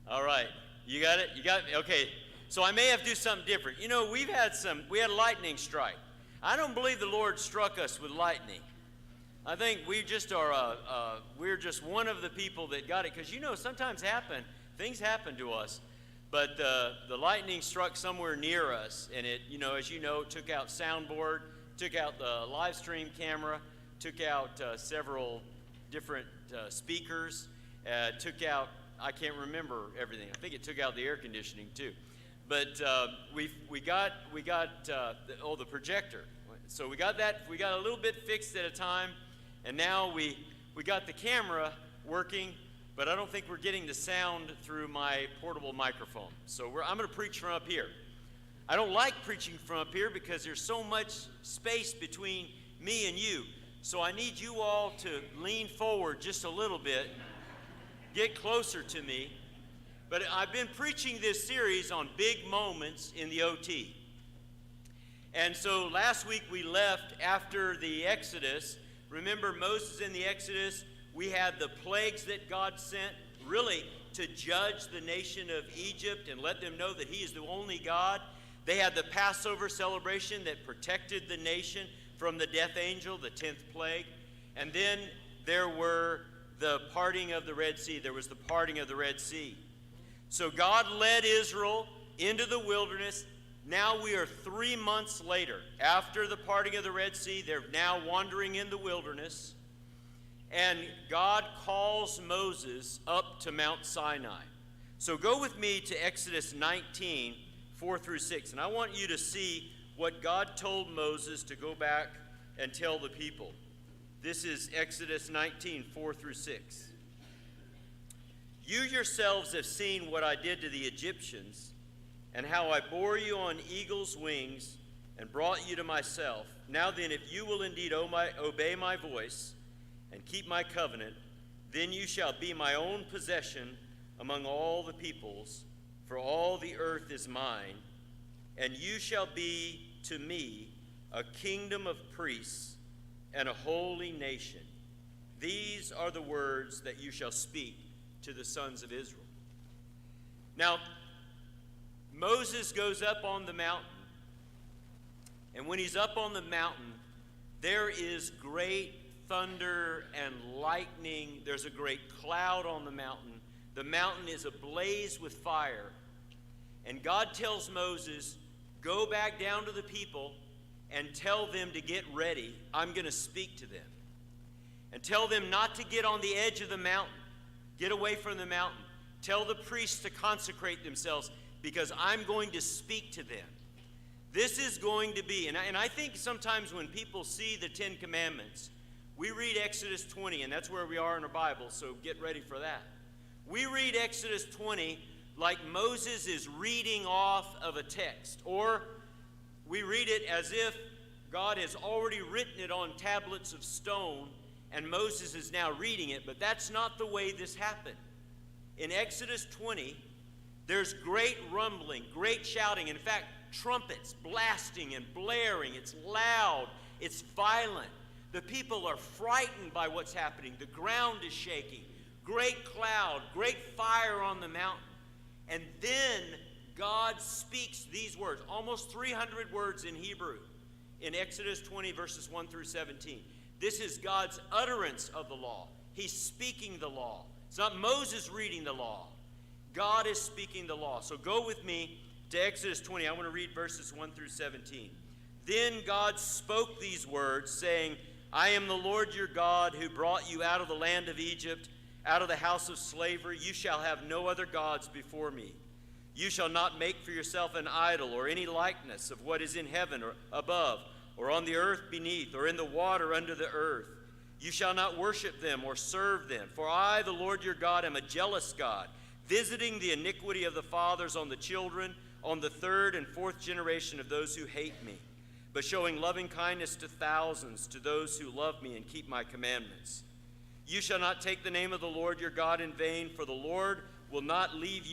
All right. You got it? You got it? Okay. So I may have to do something different. You know, we had a lightning strike. I don't believe the Lord struck us with lightning. I think we just are, we're just one of the people that got it. Because, you know, sometimes things happen to us. But the lightning struck somewhere near us. And it, you know, as you know, took out soundboard, took out the live stream camera, took out several different speakers, took out, I can't remember everything. I think it took out the air conditioning too. But we got the projector. So we got that, we got a little bit fixed at a time, and now we got the camera working, but I don't think we're getting the sound through my portable microphone. So I'm going to preach from up here. I don't like preaching from up here because there's so much space between me and you. So I need you all to lean forward just a little bit, get closer to me. But I've been preaching this series on big moments in the OT. And so last week we left after the Exodus. Remember Moses in the Exodus, we had the plagues that God sent really to judge the nation of Egypt and let them know that he is the only God. They had the Passover celebration that protected the nation from the death angel, the 10th plague. And then there were the parting of the Red Sea. There was the parting of the Red Sea. So God led Israel into the wilderness. Now we are 3 months later. After the parting of the Red Sea, they're now wandering in the wilderness. And God calls Moses up to Mount Sinai. So go with me to Exodus 19, 4 through 6. And I want you to see what God told Moses to go back and tell the people. This is Exodus 19, 4 through 6. You yourselves have seen what I did to the Egyptians, and how I bore you on eagle's wings and brought you to myself. Now then, if you will indeed obey my voice and keep my covenant, then you shall be my own possession among all the peoples, for all the earth is mine, and you shall be to me a kingdom of priests and a holy nation. These are the words that you shall speak to the sons of Israel. Now, Moses goes up on the mountain, and when he's up on the mountain, there is great thunder and lightning. There's a great cloud on the mountain. The mountain is ablaze with fire. And God tells Moses, go back down to the people and tell them to get ready. I'm going to speak to them. And tell them not to get on the edge of the mountain. Get away from the mountain. Tell the priests to consecrate themselves, because I'm going to speak to them. This is going to be, and I think sometimes when people see the 10 Commandments, we read Exodus 20, and that's where we are in our Bible, so get ready for that. We read Exodus 20 like Moses is reading off of a text, or we read it as if God has already written it on tablets of stone, and Moses is now reading it, but that's not the way this happened. In Exodus 20, there's great rumbling, great shouting. In fact, trumpets blasting and blaring. It's loud. It's violent. The people are frightened by what's happening. The ground is shaking. Great cloud, great fire on the mountain. And then God speaks these words, almost 300 words in Hebrew, in Exodus 20, verses 1 through 17. This is God's utterance of the law. He's speaking the law. It's not Moses reading the law. God is speaking the law. So go with me to Exodus 20. I want to read verses 1 through 17. Then God spoke these words, saying, I am the Lord your God who brought you out of the land of Egypt, out of the house of slavery. You shall have no other gods before me. You shall not make for yourself an idol or any likeness of what is in heaven or above, or on the earth beneath, or in the water under the earth. You shall not worship them or serve them. For I, the Lord your God, am a jealous God, visiting the iniquity of the fathers on the children, on the third and fourth generation of those who hate me, but showing loving kindness to thousands, to those who love me and keep my commandments. You shall not take the name of the Lord your God in vain, for the Lord will not leave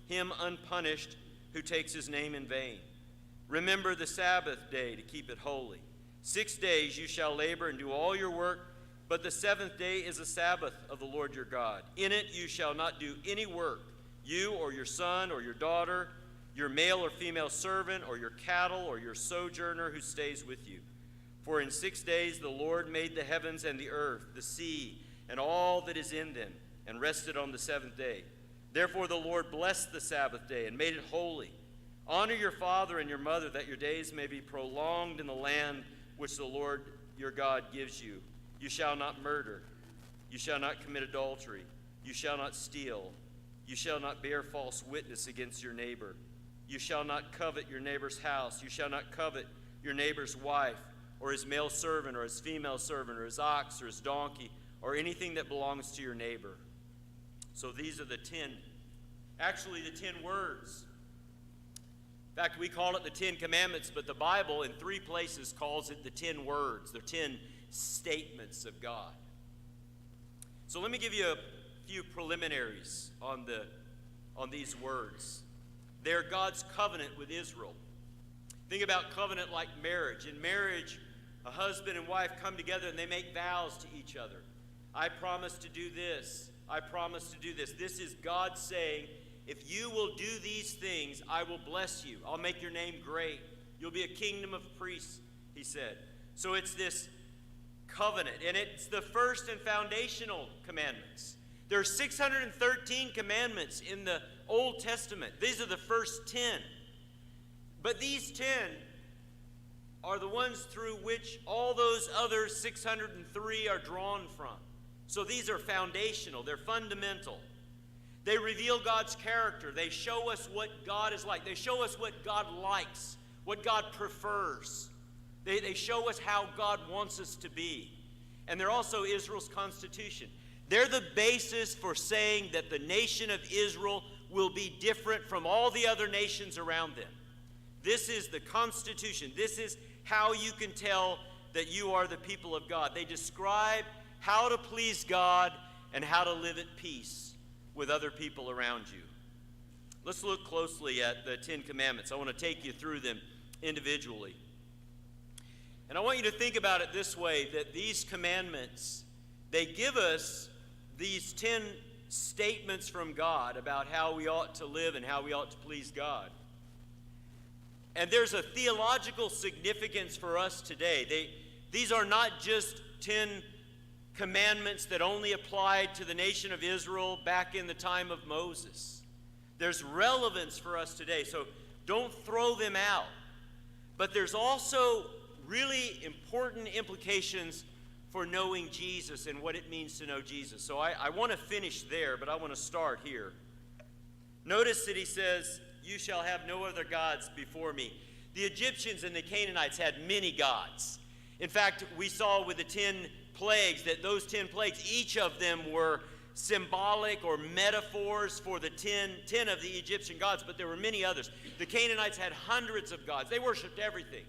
him unpunished who takes his name in vain. Remember the Sabbath day to keep it holy. 6 days you shall labor and do all your work, but the seventh day is a Sabbath of the Lord your God. In it you shall not do any work, you or your son or your daughter, your male or female servant, or your cattle, or your sojourner who stays with you. For in 6 days the Lord made the heavens and the earth, the sea, and all that is in them, and rested on the seventh day. Therefore the Lord blessed the Sabbath day and made it holy. Honor your father and your mother, that your days may be prolonged in the land which the Lord your God gives you. You shall not murder. You shall not commit adultery. You shall not steal. You shall not bear false witness against your neighbor. You shall not covet your neighbor's house. You shall not covet your neighbor's wife, or his male servant, or his female servant, or his ox, or his donkey, or anything that belongs to your neighbor. So these are the 10 words. In fact, we call it the 10 Commandments, but the Bible in 3 places calls it the 10 words, the 10 statements of God. So let me give you a few preliminaries on these words. They're God's covenant with Israel. Think about covenant like marriage. In marriage, a husband and wife come together and they make vows to each other. I promise to do this. I promise to do this. This is God saying, if you will do these things, I will bless you. I'll make your name great. You'll be a kingdom of priests, he said. So it's this covenant, and it's the first and foundational commandments. There are 613 commandments in the Old Testament. These are the first 10. But these 10 are the ones through which all those other 603 are drawn from. So these are foundational. They're fundamental. They reveal God's character. They show us what God is like. They show us what God likes, what God prefers. They show us how God wants us to be. And they're also Israel's constitution. They're the basis for saying that the nation of Israel will be different from all the other nations around them. This is the Constitution. This is how you can tell that you are the people of God. They describe how to please God and how to live at peace with other people around you. Let's look closely at the 10 Commandments. I want to take you through them individually. And I want you to think about it this way, that these commandments, they give us these 10 statements from God about how we ought to live and how we ought to please God. And there's a theological significance for us today. These are not just 10 commandments that only applied to the nation of Israel back in the time of Moses. There's relevance for us today, so don't throw them out. But there's also really important implications for knowing Jesus and what it means to know Jesus. So I want to finish there, but I want to start here. Notice that he says, you shall have no other gods before me. The Egyptians and the Canaanites had many gods. In fact, we saw with the 10 plagues that those 10 plagues, each of them were symbolic or metaphors for the 10 of the Egyptian gods, but there were many others. The Canaanites had hundreds of gods. They worshipped everything.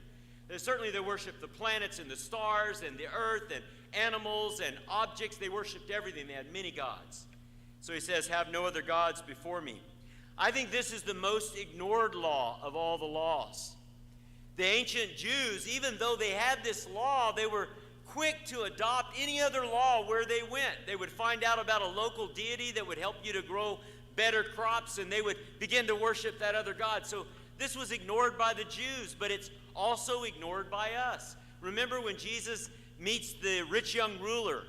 Certainly they worshipped the planets and the stars and the earth and animals and objects. They worshipped everything. They had many gods. So he says, have no other gods before me. I think this is the most ignored law of all the laws. The ancient Jews, even though they had this law, they were quick to adopt any other law where they went. They would find out about a local deity that would help you to grow better crops, and they would begin to worship that other god. So this was ignored by the Jews, but it's also ignored by us. Remember when Jesus meets the rich young ruler,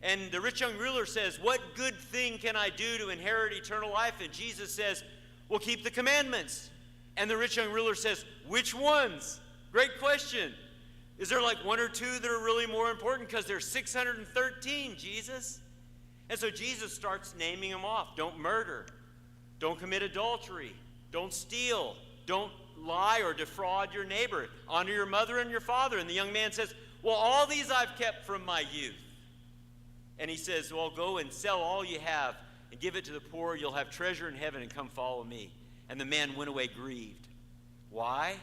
and the rich young ruler says, what good thing can I do to inherit eternal life? And Jesus says, well, keep the commandments. And the rich young ruler says, which ones? Great question. Is there like one or two that are really more important? Because there's 613, Jesus. And so Jesus starts naming them off. Don't murder. Don't commit adultery. Don't steal. Don't lie or defraud your neighbor. Honor your mother and your father. And the young man says, well, all these I've kept from my youth. And he says, well, go and sell all you have and give it to the poor. You'll have treasure in heaven, and come follow me. And the man went away grieved. Why?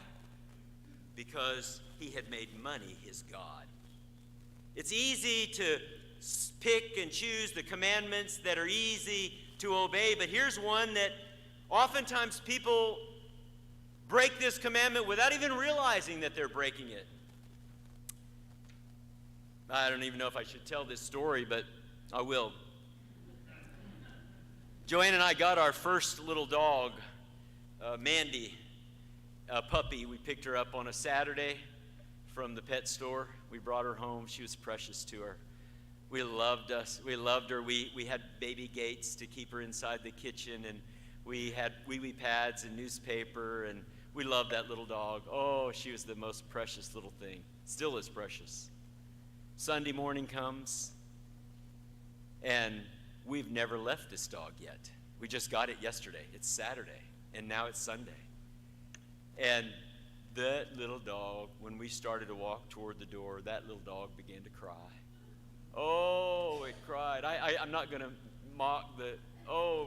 Because he had made money his God. It's easy to pick and choose the commandments that are easy to obey, but here's one that oftentimes people break this commandment without even realizing that they're breaking it. I don't even know if I should tell this story, but I will. Joanne and I got our first little dog, Mandy, a puppy. We picked her up on a Saturday from the pet store. We brought her home. She was precious to her. We loved her. We had baby gates to keep her inside the kitchen, and we had wee-wee pads and newspaper, and we loved that little dog. Oh, she was the most precious little thing. Still is precious. Sunday morning comes, and we've never left this dog yet. We just got it yesterday. It's Saturday, and now it's Sunday. And that little dog, when we started to walk toward the door, that little dog began to cry. Oh, it cried. I'm not going to mock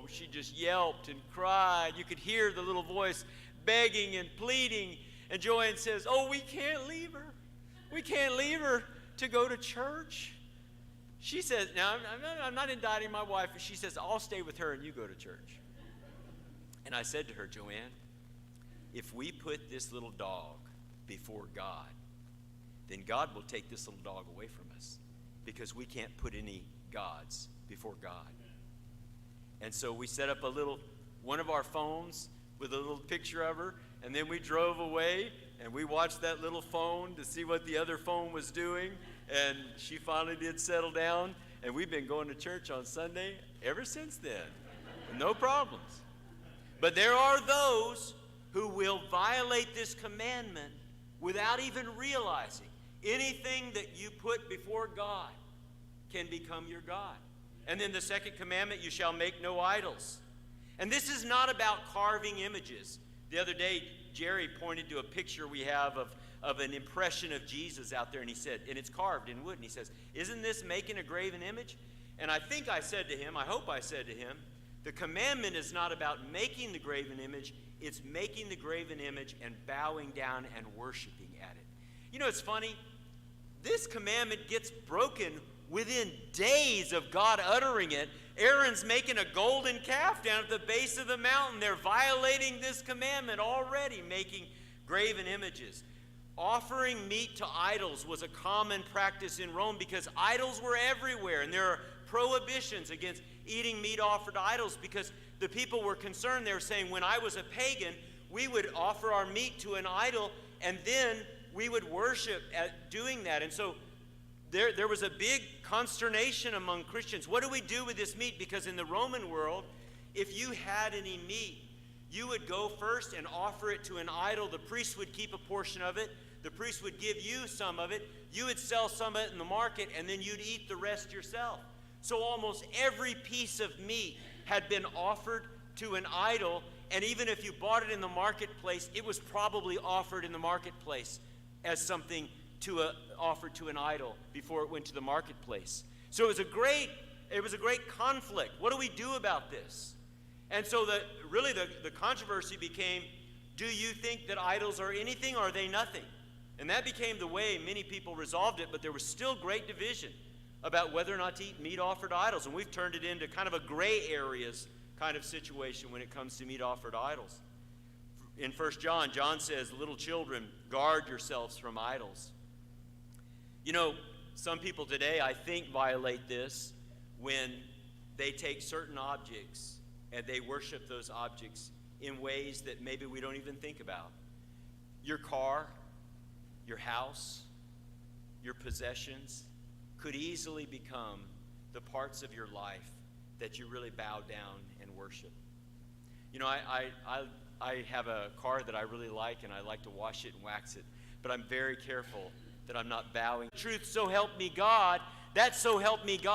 she just yelped and cried. You could hear the little voice begging and pleading. And Joanne says, oh, we can't leave her. We can't leave her to go to church. She says, now, I'm not indicting my wife, but she says, I'll stay with her and you go to church. And I said to her, Joanne, if we put this little dog before God, then God will take this little dog away from us, because we can't put any gods before God. And so we set up one of our phones with a little picture of her, and then we drove away, and we watched that little phone to see what the other phone was doing, and she finally did settle down, and we've been going to church on Sunday ever since then. No problems. But there are those who will violate this commandment without even realizing anything that you put before God can become your God. And then the second commandment, you shall make no idols. And this is not about carving images. The other day, Jerry pointed to a picture we have of an impression of Jesus out there, and he said, and it's carved in wood, and he says, isn't this making a graven image? And I think I said to him, I hope I said to him, the commandment is not about making the graven image, it's making the graven image and bowing down and worshiping at it. You know, it's funny. This commandment gets broken within days of God uttering it. Aaron's making a golden calf down at the base of the mountain. They're violating this commandment already, making graven images. Offering meat to idols was a common practice in Rome because idols were everywhere, and there are prohibitions against eating meat offered to idols because the people were concerned. They were saying, when I was a pagan, we would offer our meat to an idol, and then we would worship at doing that. And so there was a big consternation among Christians. What do we do with this meat? Because in the Roman world, if you had any meat, you would go first and offer it to an idol. The priest would keep a portion of it. The priest would give you some of it. You would sell some of it in the market, and then you'd eat the rest yourself. So almost every piece of meat had been offered to an idol, and even if you bought it in the marketplace, it was probably offered in the marketplace as something offered to an idol before it went to the marketplace. So it was a great conflict. What do we do about this? And so the controversy became, do you think that idols are anything or are they nothing? And that became the way many people resolved it, but there was still great division about whether or not to eat meat offered to idols. And we've turned it into kind of a gray areas kind of situation when it comes to meat offered to idols. In 1 John, John says, little children, guard yourselves from idols. You know, some people today, I think, violate this when they take certain objects and they worship those objects in ways that maybe we don't even think about. Your car, your house, your possessions could easily become the parts of your life that you really bow down and worship. You know, I have a car that I really like, and I like to wash it and wax it, but I'm very careful that I'm not bowing. Truth, so help me God, that so help me God.